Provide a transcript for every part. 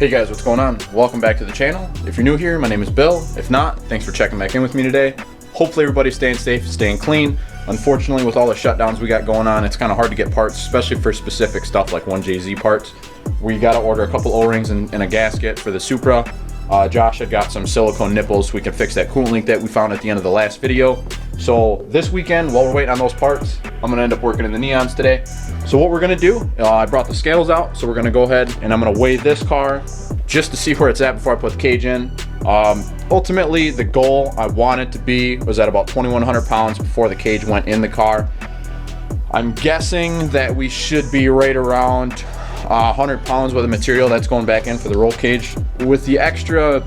Hey guys, what's going on? Welcome back to the channel. If you're new here, my name is Bill. If not, thanks for checking back in with me today. Hopefully everybody's staying safe and staying clean. Unfortunately, with all the shutdowns we got going on, it's kind of hard to get parts, especially for specific stuff like 1JZ parts. We got to order a couple O-rings and a gasket for the Supra. Josh had got some silicone nipples so we can fix that coolant leak that we found at the end of the last video. So this weekend, while we're waiting on those parts, I'm gonna end up working in the neons today. So what we're gonna do, I brought the scales out, so we're gonna go ahead and I'm gonna weigh this car just to see where it's at before I put the cage in. Ultimately, the goal I want it to be was at about 2,100 pounds before the cage went in the car. I'm guessing that we should be right around 100 pounds with the material that's going back in for the roll cage. With the extra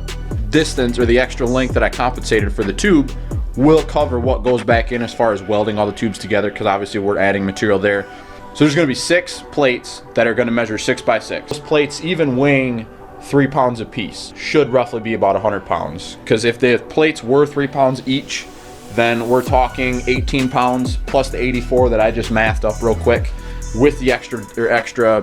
distance or the extra length that I compensated for the tube, will cover what goes back in as far as welding all the tubes together, because obviously we're adding material there. So there's going to be 6 plates that are going to measure 6 by 6. Those plates, even weighing 3 pounds a piece, should roughly be about 100 pounds. Because if the plates were 3 pounds each, then we're talking 18 pounds plus the 84 that I just mathed up real quick with the extra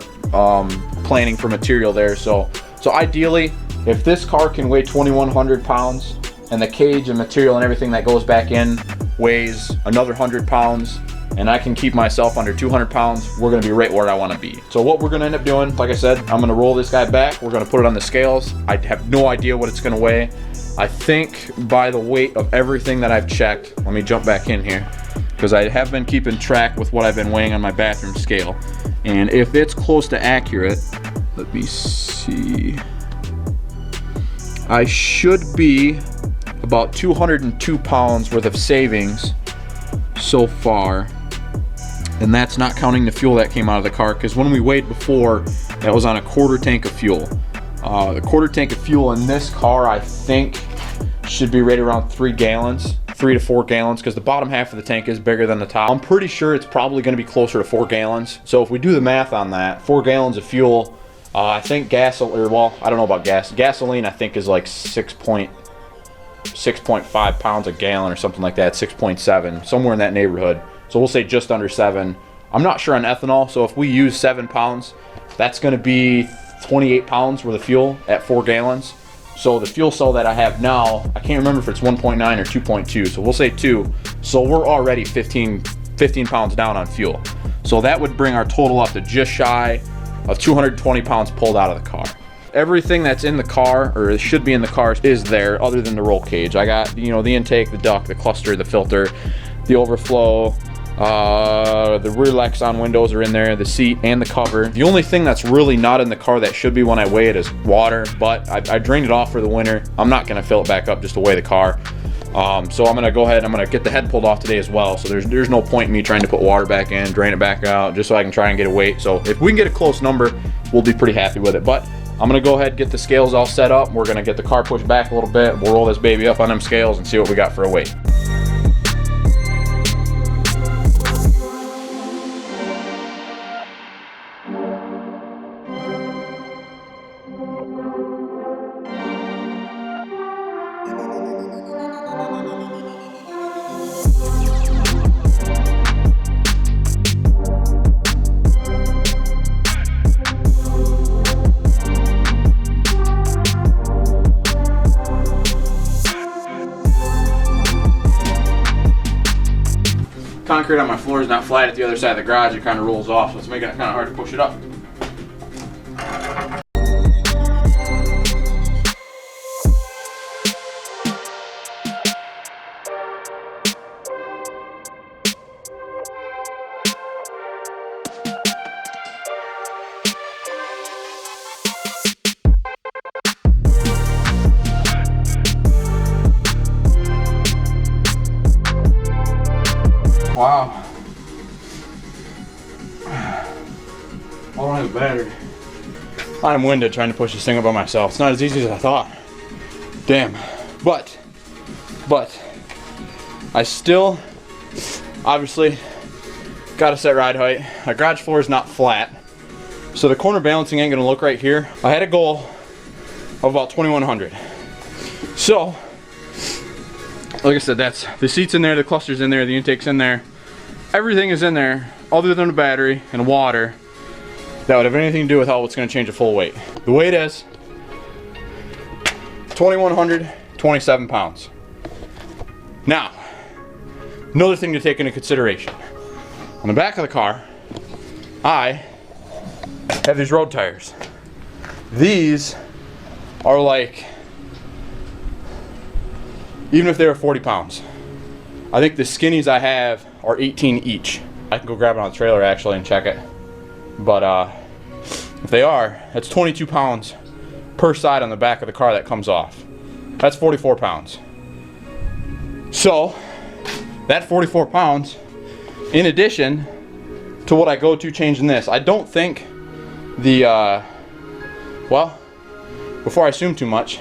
planning for material there. So ideally, if this car can weigh 2,100 pounds and the cage and material and everything that goes back in weighs another 100 pounds and I can keep myself under 200 pounds, we're gonna be right where I wanna be. So what we're gonna end up doing, like I said, I'm gonna roll this guy back, we're gonna put it on the scales. I have no idea what it's gonna weigh. I think by the weight of everything that I've checked, let me jump back in here, because I have been keeping track with what I've been weighing on my bathroom scale. And if it's close to accurate, let me see. I should be about 202 pounds worth of savings so far, and that's not counting the fuel that came out of the car, because when we weighed before, that was on a quarter tank of fuel. The quarter tank of fuel in this car, I think, should be right around 3 gallons, 3 to 4 gallons, because the bottom half of the tank is bigger than the top. I'm pretty sure it's probably going to be closer to 4 gallons. So if we do the math on that, 4 gallons of fuel, I think gasoline, well, I don't know about gas. Gasoline, I think, is like 6.5 pounds a gallon or something like that, 6.7, somewhere in that neighborhood. So we'll say just under 7. I'm not sure on ethanol, so if we use 7 pounds, that's going to be 28 pounds worth of fuel at 4 gallons. So the fuel cell that I have now, I can't remember if it's 1.9 or 2.2, so we'll say 2. So we're already 15 pounds down on fuel. So that would bring our total up to just shy of 220 pounds pulled out of the car. Everything that's in the car, or it should be in the car, is there other than the roll cage. I got, you know, the intake, the duct, the cluster, the filter, the overflow, the rear Lexan windows are in there, the seat and the cover. The only thing that's really not in the car that should be when I weigh it is water, but I drained it off for the winter. I'm not gonna fill it back up just to weigh the car. So I'm gonna go ahead, I'm gonna get the head pulled off today as well. So there's no point in me trying to put water back in, drain it back out, just so I can try and get a weight. So if we can get a close number, we'll be pretty happy with it. But I'm gonna go ahead, get the scales all set up. We're gonna get the car pushed back a little bit. We'll roll this baby up on them scales and see what we got for a weight. Concrete on my floor is not flat at the other side of the garage. It kind of rolls off, so it's making it kind of hard to push it up. Wow. I don't have a battery. I'm winded trying to push this thing up by myself. It's not as easy as I thought. Damn. But I still obviously got a set ride height. My garage floor is not flat, so the corner balancing ain't gonna look right here. I had a goal of about 2,100. So like I said, that's the seat's in there, the cluster's in there, the intake's in there. Everything is in there other than the battery and water that would have anything to do with how it's going to change a full weight. The way it is, 2,127 pounds. Now, another thing to take into consideration. On the back of the car, I have these road tires. These are like, even if they were 40 pounds, I think the skinnies I have are 18 each. I can go grab it on the trailer actually and check it. But if they are, that's 22 pounds per side on the back of the car that comes off. That's 44 pounds. So, that 44 pounds, in addition to what I go to changing this, I don't think the, well, before I assume too much,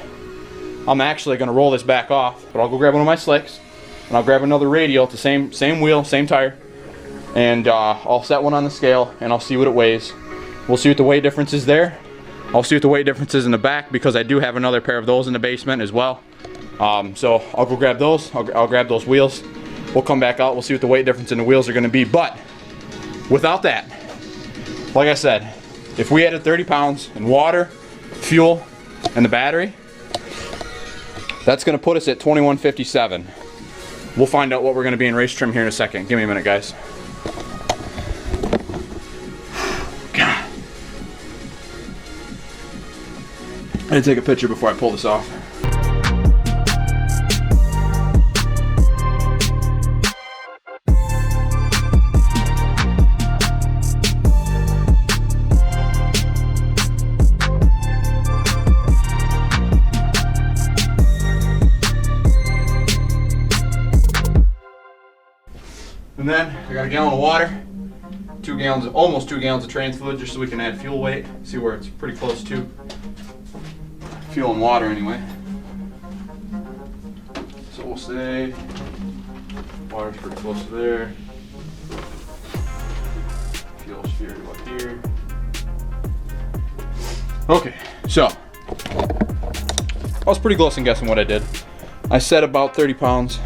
I'm actually going to roll this back off, but I'll go grab one of my slicks, and I'll grab another radial, the same wheel, same tire, and I'll set one on the scale, and I'll see what it weighs. We'll see what the weight difference is there. I'll see what the weight difference is in the back, because I do have another pair of those in the basement as well. So I'll go grab those, I'll grab those wheels, we'll come back out, we'll see what the weight difference in the wheels are going to be. But without that, like I said, if we added 30 pounds in water, fuel, and the battery, that's going to put us at 2157. We'll find out what we're going to be in race trim here in a second. Give me a minute, guys. God. I had to take a picture before I pull this off. And then I got a gallon of water, 2 gallons, almost 2 gallons of trans fluid, just so we can add fuel weight. See where it's pretty close to fuel and water anyway. So we'll say water's pretty close to there. Fuel's here to up here. Okay, so I was pretty close in guessing what I did. I said about 30 pounds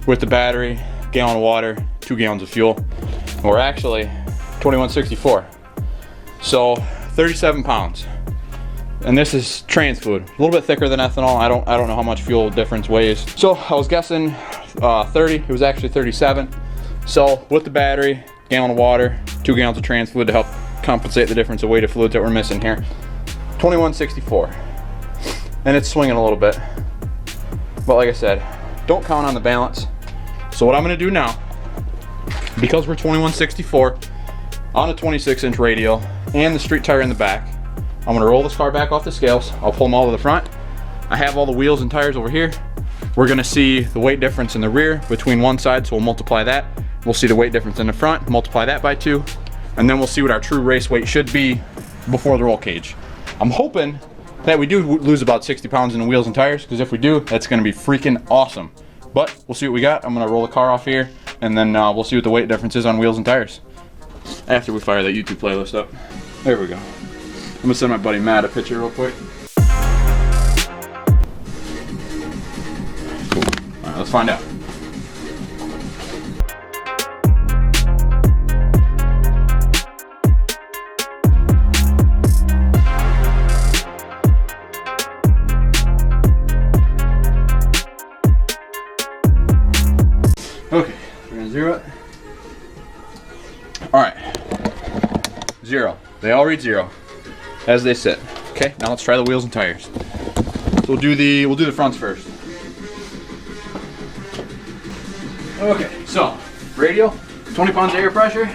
with the battery, gallon of water, 2 gallons of fuel. And we're actually 2164. So 37 pounds. And this is trans fluid, a little bit thicker than ethanol. I don't know how much fuel difference weighs. So I was guessing 30, it was actually 37. So with the battery, gallon of water, 2 gallons of trans fluid to help compensate the difference of weight of fluids that we're missing here. 2164. And it's swinging a little bit. But like I said, don't count on the balance. So what I'm going to do now, because we're 2164 on a 26-inch radial and the street tire in the back, I'm going to roll this car back off the scales. I'll pull them all to the front. I have all the wheels and tires over here. We're going to see the weight difference in the rear between one side, so we'll multiply that. We'll see the weight difference in the front, multiply that by 2, and then we'll see what our true race weight should be before the roll cage. I'm hoping that we do lose about 60 pounds in the wheels and tires, because if we do, that's going to be freaking awesome. But we'll see what we got. I'm going to roll the car off here, and then we'll see what the weight difference is on wheels and tires after we fire that YouTube playlist up. There we go. I'm going to send my buddy Matt a picture real quick. Cool. All right, let's find out. Okay, we're gonna zero it. All right, 0. They all read 0 as they sit. Okay, now let's try the wheels and tires. So we'll do the fronts first. Okay, so radial, 20 pounds of air pressure.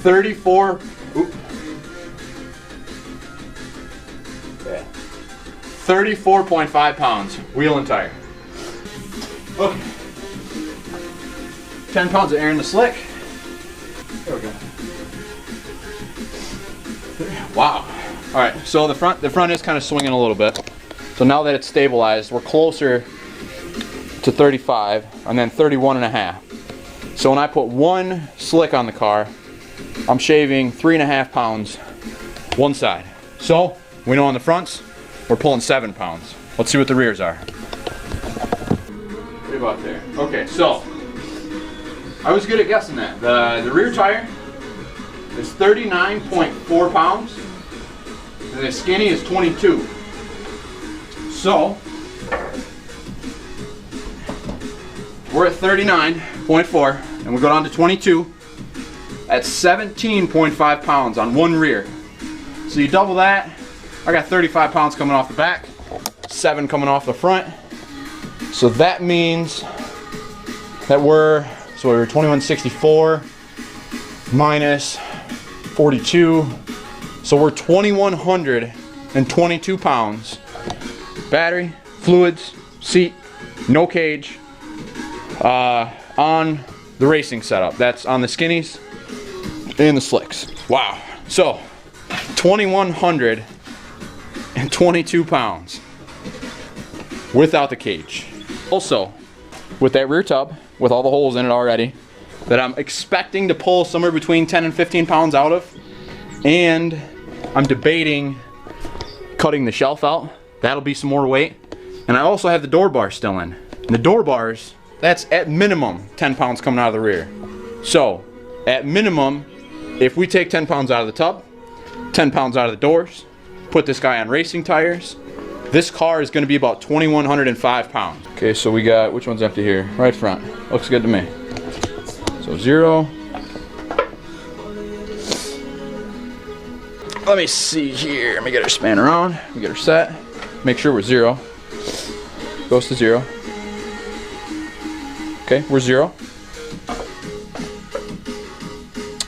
$34. Yeah. 34.5 pounds, wheel and tire. Okay. 10 pounds of air in the slick. There we go. Wow. All right, so the front is kind of swinging a little bit. So now that it's stabilized, we're closer to 35 and then 31.5. So when I put one slick on the car, I'm shaving 3.5 pounds one side. So we know on the fronts, we're pulling 7 pounds. Let's see what the rears are. about there. Okay, so I was good at guessing that. The rear tire is 39.4 pounds, and the skinny is 22. So we're at 39.4, and we go down to 22. At 17.5 pounds on one rear. So you double that, I got 35 pounds coming off the back, 7 coming off the front. So that means that we're 2164 minus 42. So we're 2,122 pounds. Battery, fluids, seat, no cage, on the racing setup. That's on the skinnies and the slicks. Wow. So 2,122 pounds without the cage. Also, with that rear tub, with all the holes in it already, that I'm expecting to pull somewhere between 10 and 15 pounds out of, and I'm debating cutting the shelf out. That'll be some more weight. And I also have the door bars still in. And the door bars, that's at minimum 10 pounds coming out of the rear. So, at minimum, if we take 10 pounds out of the tub, 10 pounds out of the doors, put this guy on racing tires, this car is going to be about 2,105 pounds. Okay, so we got, which one's empty here? Right front. Looks good to me. So 0. Let me see here. Let me get her span around. We get her set. Make sure we're 0. Goes to 0. Okay, we're 0.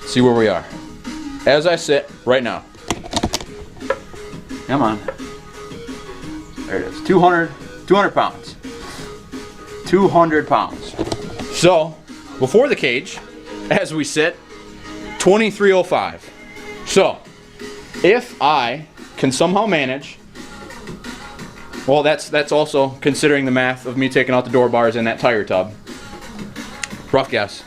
See where we are. As I sit right now. Come on. There it is. 200 pounds. 200 pounds. So, before the cage, as we sit, 2,305. So, if I can somehow manage, well, that's also considering the math of me taking out the door bars in that tire tub. Rough guess.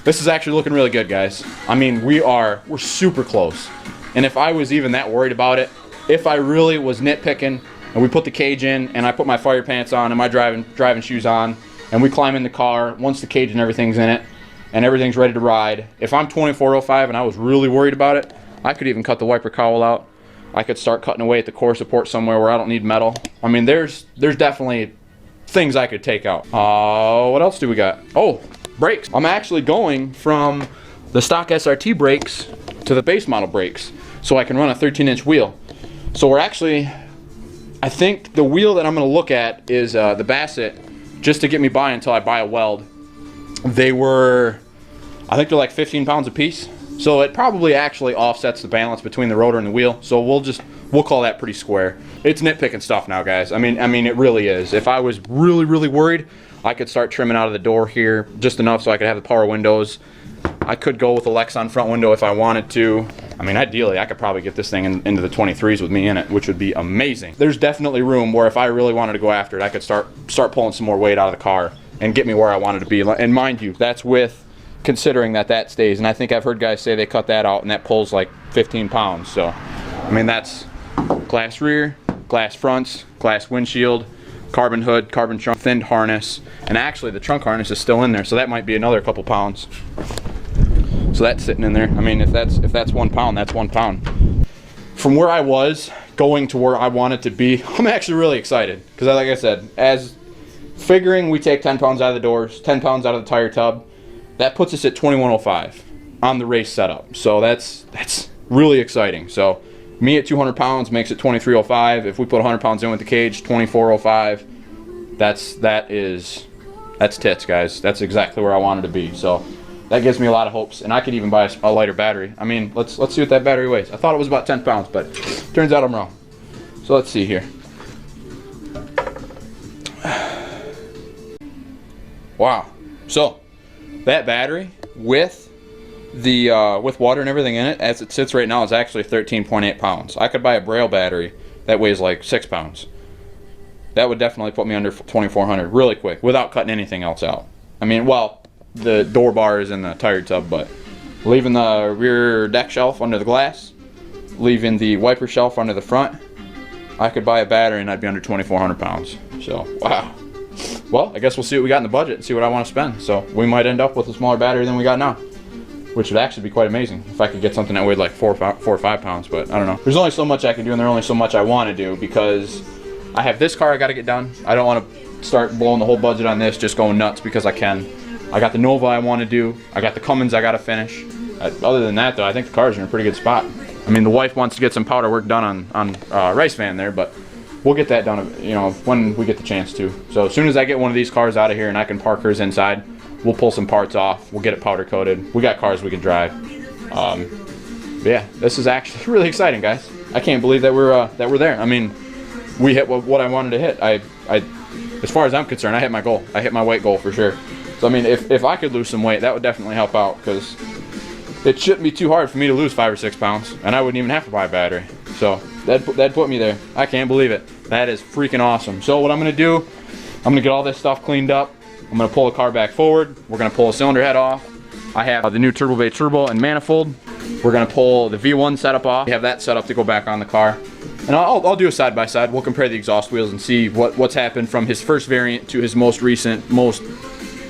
This is actually looking really good, guys. I mean, we're super close. And if I was even that worried about it, if I really was nitpicking and we put the cage in and I put my fire pants on and my driving shoes on and we climb in the car once the cage and everything's in it and everything's ready to ride, if I'm 2,405 and I was really worried about it, I could even cut the wiper cowl out. I could start cutting away at the core support somewhere where I don't need metal. I mean, there's definitely things I could take out. What else do we got? Oh, brakes. I'm actually going from the stock SRT brakes to the base model brakes so I can run a 13-inch wheel. So we're actually, I think the wheel that I'm going to look at is the Bassett, just to get me by until I buy a weld. They were, I think they're like 15 pounds a piece. So it probably actually offsets the balance between the rotor and the wheel. So we'll call that pretty square. It's nitpicking stuff now, guys. I mean it really is. If I was really worried, I could start trimming out of the door here just enough so I could have the power windows. I could go with a Lexan front window if I wanted to. I mean, ideally, I could probably get this thing into the 23s with me in it, which would be amazing. There's definitely room where if I really wanted to go after it, I could start pulling some more weight out of the car and get me where I wanted to be. And mind you, that's with considering that stays. And I think I've heard guys say they cut that out and that pulls like 15 pounds. So, I mean, that's glass rear, glass fronts, glass windshield, carbon hood, carbon trunk, thinned harness, and actually the trunk harness is still in there, so that might be another couple pounds. So that's sitting in there. I mean, if that's 1 pound, that's 1 pound. From where I was going to where I want it to be, I'm actually really excited because, like I said, as figuring we take 10 pounds out of the doors, 10 pounds out of the tire tub, that puts us at 2,105 on the race setup. So that's really exciting. So me at 200 pounds makes it 2,305. If we put 100 pounds in with the cage, 2,405. That's tits, guys. That's exactly where I wanted to be. So that gives me a lot of hopes. And I could even buy a lighter battery. I mean, let's see what that battery weighs. I thought it was about 10 pounds, but turns out I'm wrong. So let's see here. Wow. So that battery with water and everything in it, as it sits right now, is actually 13.8 pounds. I could buy a Braille battery that weighs like 6 pounds. That would definitely put me under 2,400 really quick without cutting anything else out. I mean, well, the door bars and the tire tub, but leaving the rear deck shelf under the glass, leaving the wiper shelf under the front, I could buy a battery and I'd be under 2,400 pounds. So, wow. well, I guess we'll see what we got in the budget and see what I want to spend. So we might end up with a smaller battery than we got now, which would actually be quite amazing if I could get something that weighed like 4 or 5 pounds. But I don't know. There's only so much I can do, and there's only so much I want to do, because I have this car I got to get done. I don't want to start blowing the whole budget on this, just going nuts because I can. I got the Nova I want to do. I got the Cummins I got to finish. Other than that, though, I think the car's in a pretty good spot. I mean, the wife wants to get some powder work done on Rice Van there, but we'll get that done, you know, when we get the chance to. So as soon as I get one of these cars out of here and I can park hers inside, we'll pull some parts off. We'll get it powder coated. We got cars we can drive. But yeah, this is actually really exciting, guys. I can't believe that we're there. I mean, we hit what I wanted to hit. As far as I'm concerned, I hit my goal. I hit my weight goal for sure. So I mean, if I could lose some weight, that would definitely help out, because it shouldn't be too hard for me to lose 5 or 6 pounds, and I wouldn't even have to buy a battery. So that put me there. I can't believe it. That is freaking awesome. So what I'm gonna do, I'm gonna get all this stuff cleaned up. I'm gonna pull the car back forward. We're gonna pull a cylinder head off. I have the new Turbo Bay turbo and manifold. We're gonna pull the V1 setup off. We have that set up to go back on the car. And I'll do a side by side. We'll compare the exhaust wheels and see what's happened from his first variant to his most recent, most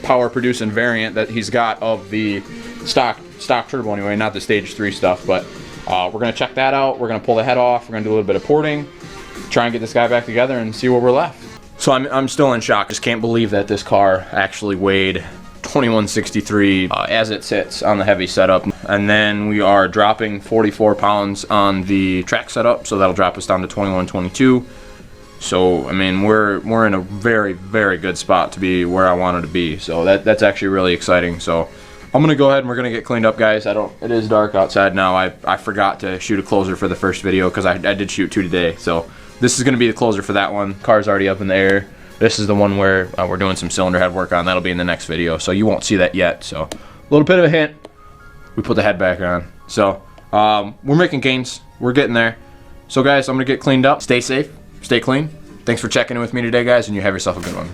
power producing variant that he's got of the stock turbo anyway, not the stage 3 stuff. But we're gonna check that out. We're gonna pull the head off. We're gonna do a little bit of porting, try and get this guy back together and see where we're left. So I'm still in shock. Just can't believe that this car actually weighed 2163 as it sits on the heavy setup, and then we are dropping 44 pounds on the track setup, so that'll drop us down to 2122. So I mean, we're in a very, very good spot to be where I wanted to be. So that's actually really exciting. So I'm gonna go ahead and we're gonna get cleaned up, guys. It is dark outside now. I forgot to shoot a closer for the first video, because I did shoot 2 today. So this is gonna be the closer for that one. Car's already up in the air. This is the one where we're doing some cylinder head work on. That'll be in the next video, so you won't see that yet. So a little bit of a hint. We put the head back on. So we're making gains. We're getting there. So guys, I'm gonna get cleaned up. Stay safe. Stay clean. Thanks for checking in with me today, guys, and you have yourself a good one.